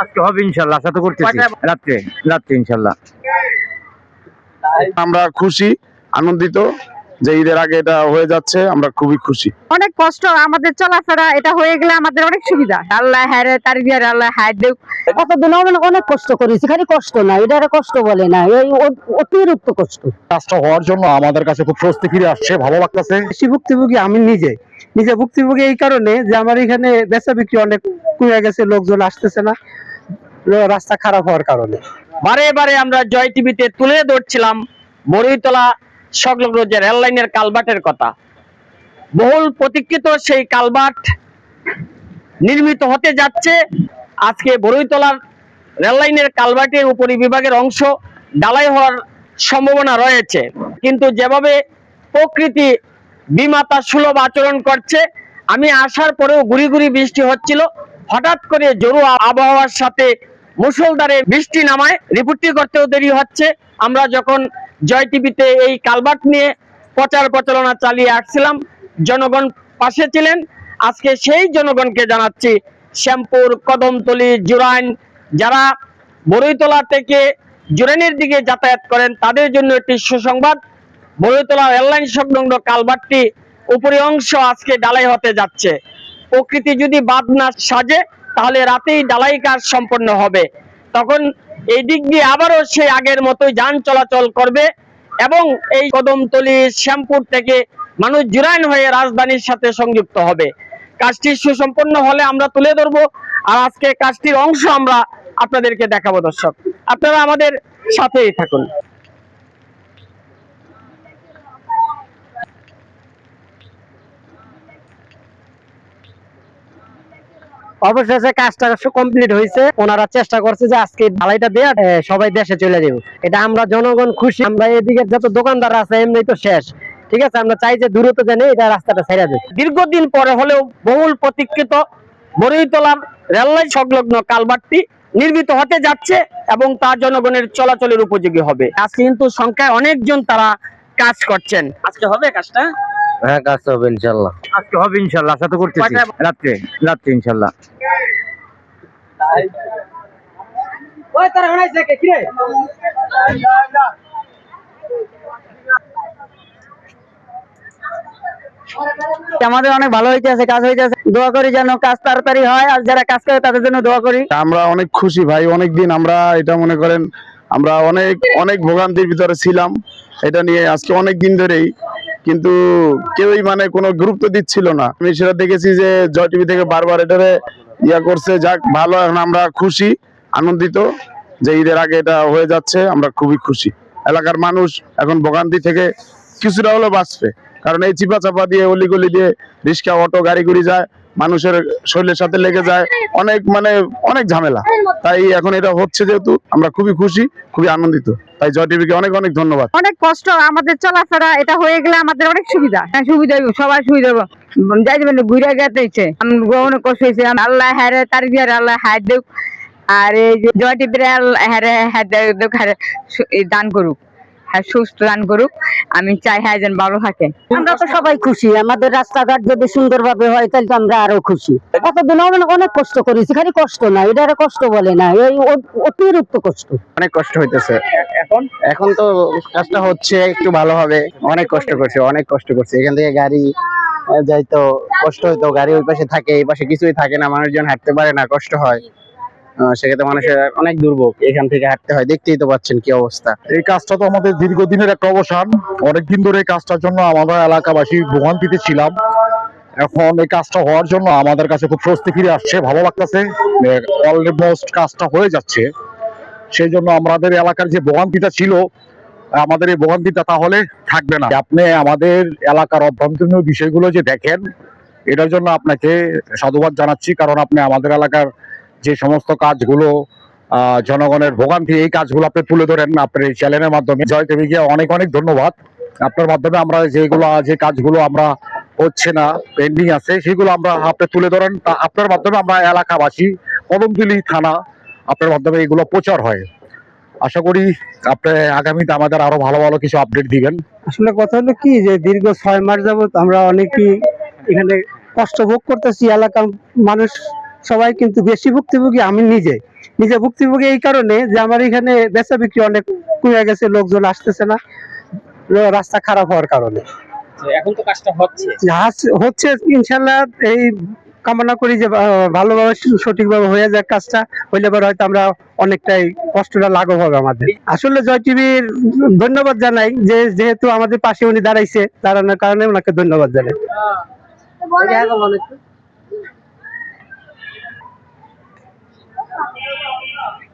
আজকে হবে ইনশাআল্লাহ, আশা তো করতেছি রাত্রে রাত্রে ইনশাআল্লাহ। আমরা খুশি, আনন্দিত যে ঈদের আগে এটা হয়ে যাচ্ছে, আমরা খুবই খুশি। অনেক কষ্ট আমাদের চলাফেরা, এটা হয়ে গেলে আমাদের অনেক সুবিধা। আল্লাহ হারে তার দিয়ে আল্লাহ হায় দেব। কতদিন অনেক কষ্ট করেছি, খালি কষ্ট না, এটা কষ্ট বলে না, এই অতিরিক্ত কষ্ট। কাজটা হওয়ার জন্য আমাদের কাছে খুব স্বস্তি ফিরে আসছে, ভালো লাগতেছে। বেশি ভুক্তভোগী আমি নিজে ভুক্তভোগী এই কারণে যে আমার এখানে বেচা বিক্রি অনেক কমে গেছে, লোকজন আসতেছে না রাস্তা খারাপ হওয়ার কারণে। বারে বারে আমরা জয় টিভিতে তুলে ধরছিলাম বড়ইতলা সংলগ্ন যে রেল লাইনের কালভার্টের কথা। বহুল প্রতীক্ষিত সেই কালভার্ট নির্মিত হতে যাচ্ছে। আজকে বড়ইতলার রেল লাইনের কালভার্টের উপরিবিভাগের অংশ ঢালাই হওয়ার সম্ভাবনা রয়েছে, কিন্তু যেভাবে প্রকৃতি বিমাতা সুলভ আচরণ করছে, আমি আসার পরেও গুড়ি গুড়ি বৃষ্টি হচ্ছিল, হঠাৎ করে জোরো আবহাওয়ার সাথে মুষলধারে বৃষ্টি নামায় রিপোর্টিং করতেও দেরি হচ্ছে। আমরা যখন জয় টিভিতে এই কালভার্ট নিয়ে প্রচার প্রচারণা চালিয়ে আসছিলাম, জনগণ পাশে ছিলেন। আজকে সেই জনগণকে জানাচ্ছি, শ্যামপুর, কদমতলী, জুরাইন, যারা বড়ইতলা থেকে জুরাইনের দিকে যাতায়াত করেন, তাদের জন্য একটি সুসংবাদ। বড়ইতলা রেললাইন সংলগ্ন কালভার্টটি উপরি অংশ আজকে ঢালাই হতে যাচ্ছে। প্রকৃতি যদি বাদ না সাজে, তাহলে রাতেই ঢালাই কাজ সম্পন্ন হবে। তখন এই দিক দিয়ে আবারও সে আগের মতোই যান চলাচল করবে এবং এই কদমতলী, শ্যামপুর থেকে মানুষ জুরাইন হয়ে রাজধানীর সাথে সংযুক্ত হবে। কাজটি সুসম্পন্ন হলে আমরা তুলে ধরবো, আর আজকে কাজটির অংশ আমরা আপনাদেরকে দেখাবো। দর্শক, আপনারা আমাদের সাথেই থাকুন। অবশেষে কাজটা কমপ্লিট হয়েছে। ওনারা চেষ্টা করছে যে আজকে ঢালাইটা দিয়ে সবাই দেশে চলে যাবে। এটা আমরা জনগণ খুশি। আমরা এদিকে যত দোকানদার আছে এমনি তো শেষ, ঠিক আছে। আমরা চাই যে দ্রুত জানি এটা রাস্তাটা ছেড়ে দেয়। দীর্ঘদিন পরে হলেও বহুল প্রতীক্ষিত বড়ইতলার রেললাইন সংলগ্ন কালভার্টটি নির্মিত হতে যাচ্ছে এবং তা জনগণের চলাচলের উপযোগী হবে। আজকে কিন্তু সংখ্যায় অনেকজন তারা কাজ করছেন। আজকে হবে কাজটা? হ্যাঁ, কাজ হবে ইনশাআল্লাহ, আজকে হবে ইনশাআল্লাহ, আশা তো করতেছি রাত্রে রাত্রে ইনশাআল্লাহ। আমাদের অনেক ভালো হইতেছে, কাজ হইতেছে। দোয়া করি যেন কাজ তাড়াতাড়ি হয়, আর যারা কাজ করে তাদের জন্য দোয়া করি। আমরা অনেক খুশি ভাই, অনেকদিন আমরা এটা মনে করেন আমরা অনেক অনেক ভোগান্তির ভিতরে ছিলাম এটা নিয়ে আজকে অনেক দিন ধরেই, কিন্তু কেউই মানে কোনো গুরুত্ব দিচ্ছিল না। আমি সেটা দেখেছি যে জয় টিভি থেকে বারবার এটারে ইয়া করছে। যাক ভালো, এখন আমরা খুশি, আনন্দিত যে ঈদের আগে এটা হয়ে যাচ্ছে, আমরা খুবই খুশি। এলাকার মানুষ এখন ভোগান্তি থেকে কিছুটা হলেও বাঁচবে, কারণ এই চিপা চাপা দিয়ে অলিগলি দিয়ে রিক্সা, অটো, গাড়ি গুড়ি যায়, মানুষের শরীরের সাথে লেগে যায়, অনেক মানে অনেক ঝামেলা। তাই এখন এটা হচ্ছে যেহেতু আমরা খুবই খুশি, খুবই আনন্দিত। তাই জয় টিভিকে অনেক অনেক ধন্যবাদ। অনেক কষ্ট আমাদের চলাফেরা, এটা হয়ে গেলে আমাদের অনেক সুবিধা। সুবিধা সবাই সুবিধা যাই যাবেন ঘুরে গেছে। অনেক কষ্ট হয়েছে। আল্লাহ হারে তার দিয়ে আল্লাহ হায় দেব। আর এই যে জয় টিভির দান করুক, হ্যাঁ সুস্থ দান করুক। আমি চাই হ্যাঁ যেন ভালো থাকে। আমরা তো সবাই খুশি, আমাদের রাস্তাঘাট যদি সুন্দরভাবে হয় তাহলে তো আমরা আরো খুশি। কতদিন অনেক কষ্ট করেছি, খালি কষ্ট না, এটা কষ্ট বলে না, এই অতিরিক্ত কষ্ট। অনেক কষ্ট হইতেছে। এখন তো কাজটা হচ্ছে একটু ভালো হবে। অনেক কষ্ট করছে, অনেক কষ্ট করছে। এখান থেকে গাড়ি যাইতো কষ্ট হইতো, গাড়ি ওই পাশে থাকে, এই পাশে কিছুই থাকে না, মানুষজন হাঁটতে পারে না, কষ্ট হয়। সেক্ষেত্রে মানুষের অনেক দুর্ভোগ, এখান থেকে হাঁটতে হয়। দেখতেই তো পাচ্ছেন কি অবস্থা। এই কাজটা তো আমাদের দীর্ঘদিনের একটা অবসান। অনেকদিন ধরে এই কাজটার জন্য আমরা এলাকাবাসী ভোগান্তিতে ছিলাম। এখন এই কাজটা হওয়ার জন্য আমাদের কাছে খুব স্বস্তি ফিরে আসছে, ভালো লাগতেছে। অলমোস্ট কাজটা হয়ে যাচ্ছে, সেই জন্য আমাদের এলাকার যে ভোগান্তিটা ছিল, আমাদের এই ভোগান্তিটা তাহলে থাকবে না। আপনি আমাদের এলাকার অভ্যন্তরীণ বিষয়গুলো যে দেখেন, এটার জন্য আপনাকে সাধুবাদ জানাচ্ছি, কারণ আপনি আমাদের এলাকার যে সমস্ত কাজগুলো জনগণের ভোগান্তি, এই কাজগুলো আপনি তুলে ধরেন আপনার এই চ্যানেলের মাধ্যমে। জয় টিভিকে অনেক অনেক ধন্যবাদ। আপনার মাধ্যমে আমরা যে কাজগুলো আমরা হচ্ছে না, পেন্ডিং আছে, সেগুলো আমরা আপনি তুলে ধরেন। তা আপনার মাধ্যমে আমরা এলাকাবাসী, কদমতলী থানা, আপনার মাধ্যমে এগুলো প্রচার হয়। আশা করি আপনি আগামীতে আমাদের আরো ভালো ভালো কিছু আপডেট দিবেন। আসলে কথা হলো কি, যে দীর্ঘ 6 মাস যাবত আমরা অনেকেই এখানে কষ্ট ভোগ করতেছি। এলাকার মানুষ সবাই কিন্তু বেশি ভুক্তভোগী আমি নিজে নিজে ভুক্তভোগী এই কারণে যে আমার এখানে বেচা বিক্রি অনেক কমে গেছে, লোকজন আসতেছে না রাস্তা খারাপ হওয়ার কারণে। এখন তো কাজটা হচ্ছে। হচ্ছে ইনশাল্লাহ, এই কামনা করি যে ভালোভাবে সঠিকভাবে হয়ে যায় কাজটা, হইলে পরে হয়তো আমরা অনেকটাই কষ্টটা লাঘব হবে আমাদের। আসলে জয় টিভির ধন্যবাদ জানাই যে যেহেতু আমাদের পাশে উনি দাঁড়ানোর কারণে ওনাকে ধন্যবাদ জানাই।